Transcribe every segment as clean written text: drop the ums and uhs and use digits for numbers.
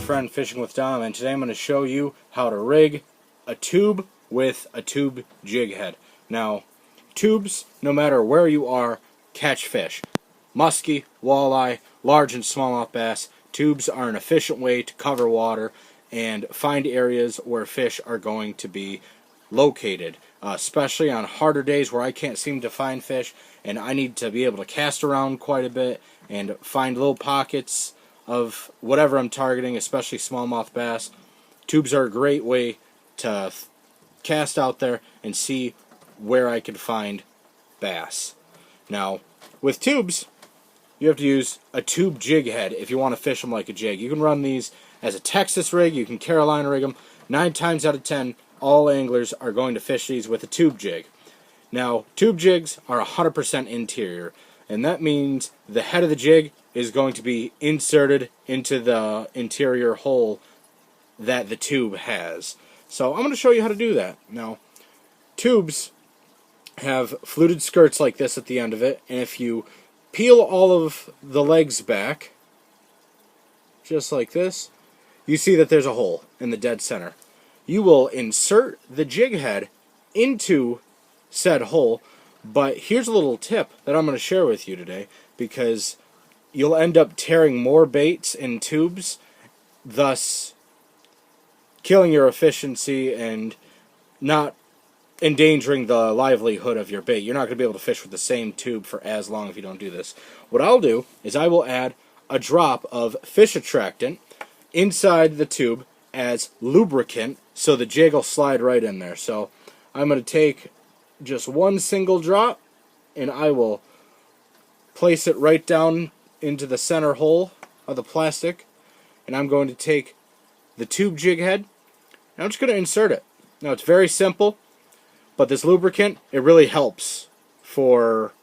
friend Fishing with Dom, and today I'm going to show you how to rig a tube with a tube jig head. Now, tubes, no matter where you are, catch fish. Muskie, walleye, large and smallmouth bass. Tubes are an efficient way to cover water and find areas where fish are going to be located, especially on harder days where I can't seem to find fish and I need to be able to cast around quite a bit and find little pockets of whatever I'm targeting, especially smallmouth bass. Tubes are a great way to cast out there and see where I can find bass. Now, with tubes, you have to use a tube jig head if you want to fish them like a jig. You can run these as a Texas rig, you can Carolina rig them. 9 times out of 10, all anglers are going to fish these with a tube jig. Now, tube jigs are 100% interior, and that means the head of the jig is going to be inserted into the interior hole that the tube has. So I'm going to show you how to do that. Now, tubes have fluted skirts like this at the end of it, and if you peel all of the legs back, just like this, you see that there's a hole in the dead center. You will insert the jig head into said hole, but here's a little tip that I'm going to share with you today, because you'll end up tearing more baits in tubes, thus killing your efficiency and not endangering the livelihood of your bait. You're not going to be able to fish with the same tube for as long if you don't do this. What I'll do is I will add a drop of fish attractant inside the tube as lubricant so the jig will slide right in there. So I'm going to take just one single drop and I will place it right down into the center hole of the plastic, and I'm going to take the tube jig head and I'm just going to insert it. Now, it's very simple, but this lubricant, it really helps for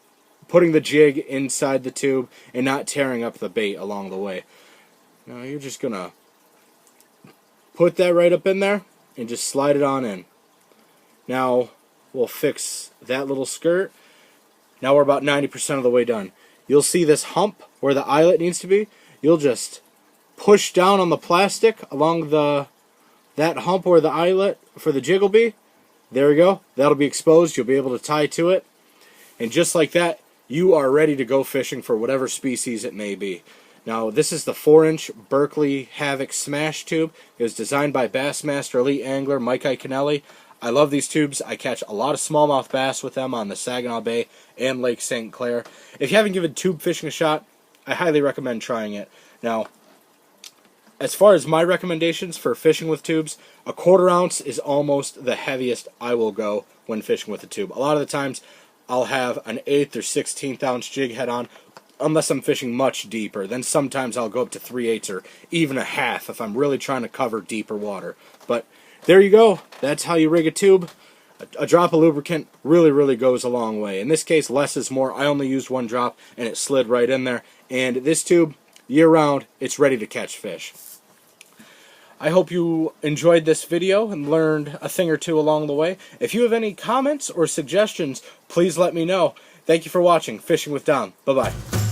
putting the jig inside the tube and not tearing up the bait along the way. Now, you're just going to put that right up in there and just slide it on in. Now, we'll fix that little skirt. Now we're about 90% of the way done. You'll see this hump where the eyelet needs to be. You'll just push down on the plastic along that hump where the eyelet for the jig will be. There we go. That'll be exposed. You'll be able to tie to it. And just like that, you are ready to go fishing for whatever species it may be. Now, this is the 4-inch Berkley Havoc Smash tube. It was designed by Bassmaster Elite Angler Mike Iaconelli. I love these tubes. I catch a lot of smallmouth bass with them on the Saginaw Bay and Lake St. Clair. If you haven't given tube fishing a shot, I highly recommend trying it. Now, as far as my recommendations for fishing with tubes, a 1/4 ounce is almost the heaviest I will go when fishing with a tube. A lot of the times, I'll have an 1/8 or 1/16 ounce jig head on, unless I'm fishing much deeper. Then sometimes I'll go up to 3/8 or even a half if I'm really trying to cover deeper water. But there you go. That's how you rig a tube. A drop of lubricant really goes a long way. In this case, less is more. I only used 1 drop and it slid right in there. And this tube, year-round, it's ready to catch fish. I hope you enjoyed this video and learned a thing or two along the way. If you have any comments or suggestions, please let me know. Thank you for watching Fishing with Dom. Bye-bye.